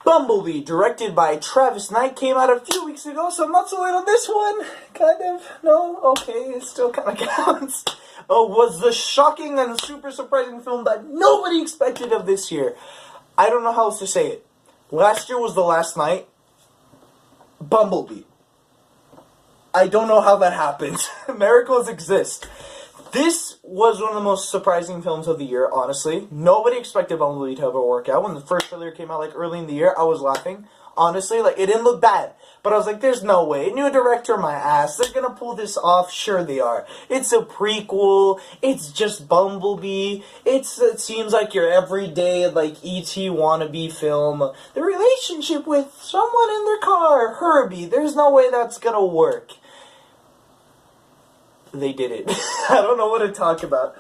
Bumblebee, directed by Travis Knight, came out a few weeks ago, so I'm not so late on this one. Kind of. No? Okay, it still kind of counts. Was the shocking and super surprising film that nobody expected of this year. I don't know how else to say it. Last year was the last night. Bumblebee. I don't know how that happens. Miracles exist. This was one of the most surprising films of the year, honestly. Nobody expected Bumblebee to ever work out. When the first trailer came out, like, early in the year, I was laughing. Honestly, like, it didn't look bad. But I was like, there's no way. New director, my ass. They're gonna pull this off. Sure they are. It's a prequel. It's just Bumblebee. It seems like your everyday, like, E.T. wannabe film. The relationship with someone in their car, Herbie. There's no way that's gonna work. They did it. I don't know what to talk about.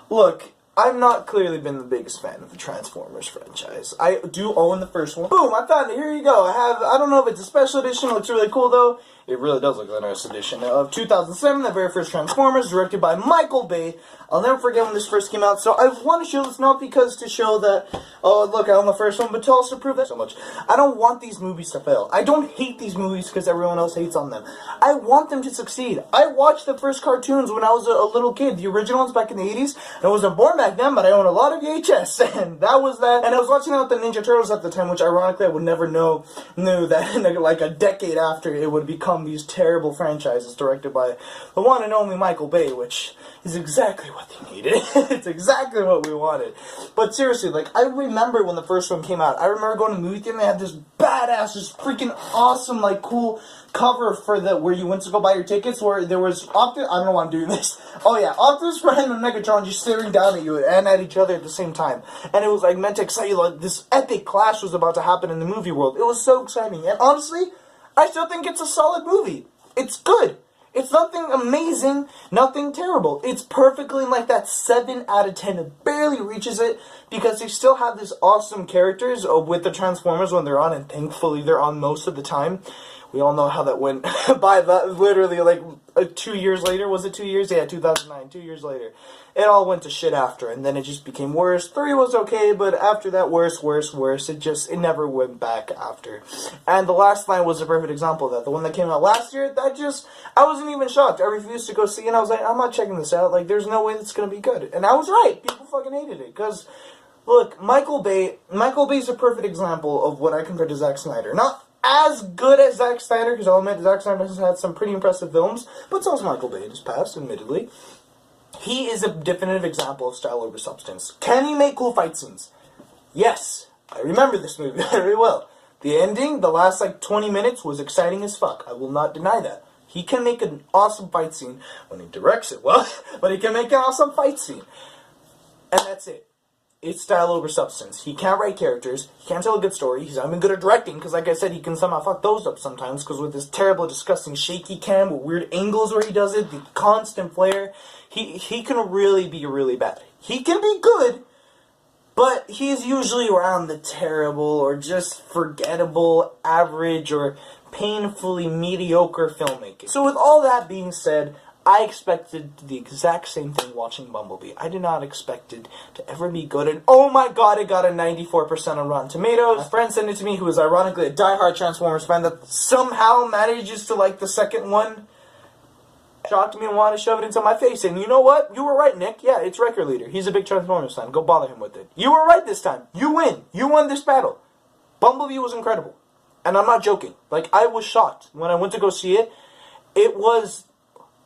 Look, I've not clearly been the biggest fan of the Transformers franchise. I do own the first one. Boom, I found it. Here you go. I don't know if it's a special edition. It looks really cool, though. It really does look like a nice edition. Of 2007, the very first Transformers, directed by Michael Bay. I'll never forget when this first came out. So I want to show this not because to show that, oh, look, I own the first one, but to also prove that so much. I don't want these movies to fail. I don't hate these movies because everyone else hates on them. I want them to succeed. I watched the first cartoons when I was a little kid, the original ones back in the 80s. I wasn't born back then, but I own a lot of VHS, and that was that. And I was watching it with the Ninja Turtles at the time, which ironically I would never knew that like a decade after it would become these terrible franchises directed by the one and only Michael Bay, which is exactly what they needed. It's exactly what we wanted. But seriously, like, I remember when the first one came out. I remember going to the movie theater and they had this badass, this freaking awesome, like, cool cover for the where you went to go buy your tickets, where there was Optimus. I don't know why I'm doing this. Oh yeah, Optimus Prime and Megatron just staring down at you and at each other at the same time, and it was like meant to excite you. Like this epic clash was about to happen in the movie world. It was so exciting, and honestly, I still think it's a solid movie. It's good. It's nothing amazing, nothing terrible. It's perfectly like that 7 out of 10. It barely reaches it because they still have these awesome characters with the Transformers when they're on, and thankfully they're on most of the time. We all know how that went by that, literally, like, 2 years later. Was it 2 years? Yeah, 2009, 2 years later. It all went to shit after, and then it just became worse. 3 was okay, but after that, worse. It never went back after. And the last line was a perfect example of that. The one that came out last year, I wasn't even shocked. I refused to go see it, and I was like, I'm not checking this out. Like, there's no way that's gonna be good. And I was right. People fucking hated it, because, look, Michael Bay's a perfect example of what I compare to Zack Snyder. Not as good as Zack Snyder, because I'll admit Zack Snyder has had some pretty impressive films, but so has Michael Bay in his past, admittedly. He is a definitive example of style over substance. Can he make cool fight scenes? Yes. I remember this movie very well. The ending, the last, 20 minutes, was exciting as fuck. I will not deny that. He can make an awesome fight scene when he directs it well, but he can make an awesome fight scene. And that's it. It's style over substance. He can't write characters. He can't tell a good story. He's not even good at directing, because like I said, he can somehow fuck those up sometimes, because with this terrible, disgusting shaky cam with weird angles where he does it, the constant flare, he can really be really bad. He can be good, but he's usually around the terrible or just forgettable, average, or painfully mediocre filmmaking. So with all that being said, I expected the exact same thing watching Bumblebee. I did not expect it to ever be good, and oh my god, it got a 94% on Rotten Tomatoes. A friend sent it to me who is ironically a diehard Transformers fan that somehow manages to like the second one. Shocked me and wanted to shove it into my face, and you know what? You were right, Nick. Yeah, it's Record Leader. He's a big Transformers fan. Go bother him with it. You were right this time. You win. You won this battle. Bumblebee was incredible. And I'm not joking. Like, I was shocked when I went to go see it. It was...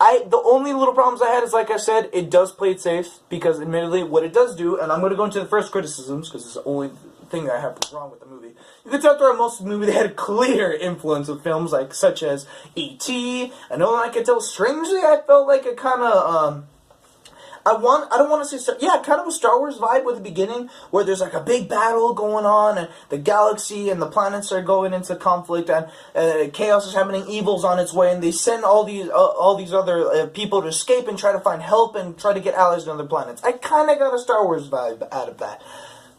the only little problems I had is, like I said, it does play it safe, because admittedly, what it does do, and I'm going to go into the first criticisms, because it's the only thing that I have wrong with the movie. You can tell throughout most of the movie they had a clear influence of films such as E.T. I know I could tell, strangely, I felt like a kind of, I don't want to say, kind of a Star Wars vibe with the beginning, where there's like a big battle going on, and the galaxy and the planets are going into conflict, and chaos is happening, evil's on its way, and they send all these other people to escape and try to find help and try to get allies on other planets. I kind of got a Star Wars vibe out of that.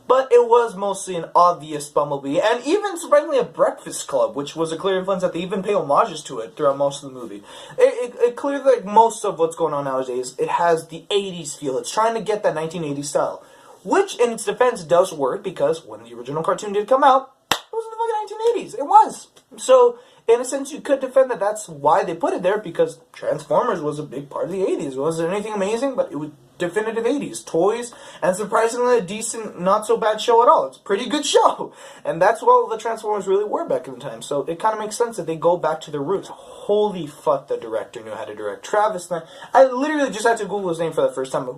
But it was mostly an obvious Bumblebee, and even surprisingly a Breakfast Club, which was a clear influence that they even pay homages to it throughout most of the movie. It clearly, like most of what's going on nowadays, it has the 80s feel. It's trying to get that 1980s style, which in its defense does work, because when the original cartoon did come out, it was in the movie 1980s. It was. So, in a sense, you could defend that that's why they put it there, because Transformers was a big part of the 80s. It wasn't anything amazing, but it was definitive 80s. Toys, and surprisingly a decent, not so bad show at all. It's a pretty good show. And that's what the Transformers really were back in the time. So it kind of makes sense that they go back to their roots. Holy fuck, the director knew how to direct. Travis Knight. I literally just had to Google his name for the first time, but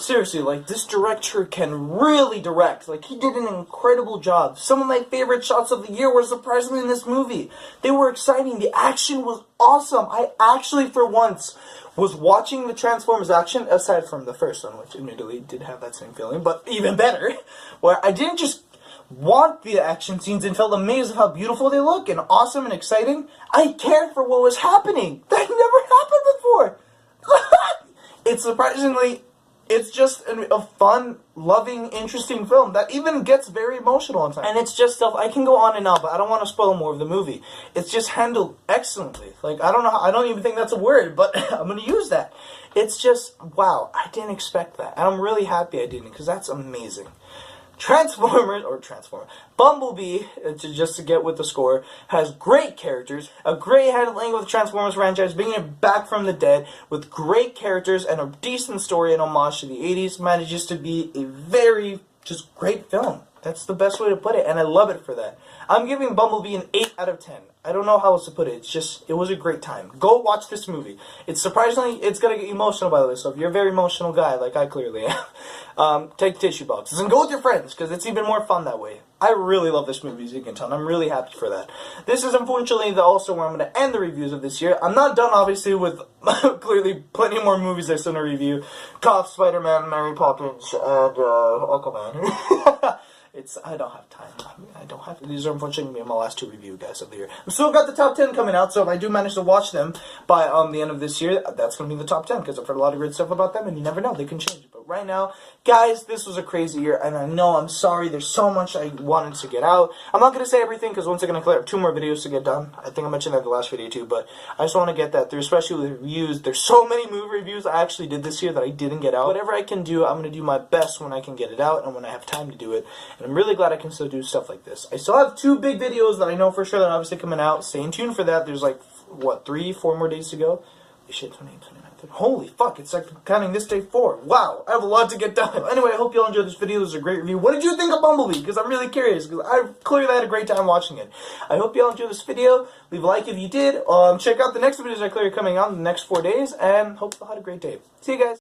seriously, like, this director can really direct. Like, he did an incredible job. Some of my favorite shots of the year were surprisingly in this movie. They were exciting. The action was awesome. I actually, for once, was watching the Transformers action, aside from the first one, which admittedly did have that same feeling, but even better, where I didn't just want the action scenes and felt amazed at how beautiful they look and awesome and exciting. I cared for what was happening. That never happened before. It's surprisingly... It's just a fun, loving, interesting film that even gets very emotional on time. And it's just stuff, I can go on and on, but I don't want to spoil more of the movie. It's just handled excellently. Like, I don't even think that's a word, but I'm going to use that. It's just, wow, I didn't expect that. And I'm really happy I didn't, because that's amazing. Bumblebee, just to get with the score, has great characters, a great handling with the Transformers franchise, bringing it back from the dead, with great characters and a decent story and homage to the 80s, manages to be a very, just great film. That's the best way to put it, and I love it for that. I'm giving Bumblebee an 8 out of 10. I don't know how else to put it. It was a great time. Go watch this movie. It's surprisingly, it's going to get emotional, by the way, so if you're a very emotional guy, like I clearly am, take tissue boxes and go with your friends, because it's even more fun that way. I really love this movie, as you can tell, and I'm really happy for that. This is unfortunately also where I'm going to end the reviews of this year. I'm not done, obviously, with clearly plenty more movies I still want to review. Cop, Spider-Man, Mary Poppins, and Aquaman. I don't have time. These are unfortunately going to be my last 2 review guys of the year. I've still got the top 10 coming out, so if I do manage to watch them by the end of this year, that's going to be the top 10, because I've heard a lot of great stuff about them, and you never know, they can change it. But right now, guys, this was a crazy year, and I know, I'm sorry, there's so much I wanted to get out. I'm not going to say everything, because once I'm going to clear up 2 more videos to get done. I think I mentioned that in the last video too, but I just want to get that through, especially with reviews. There's so many movie reviews I actually did this year that I didn't get out. Whatever I can do, I'm going to do my best when I can get it out, and when I have time to do it, and I'm really glad I can still do stuff like this. I still have 2 big videos that I know for sure that are obviously coming out. Stay tuned for that. There's like, what, 3-4 more days to go? Shit, 28, 29, 30. Holy fuck, it's like counting this day 4. Wow, I have a lot to get done. Anyway, I hope you all enjoyed this video. This was a great review. What did you think of Bumblebee? Because I'm really curious, because I clearly had a great time watching it. I hope you all enjoyed this video. Leave a like if you did. Check out the next videos that are clearly coming out in the next 4 days, and hope you all had a great day. See you guys.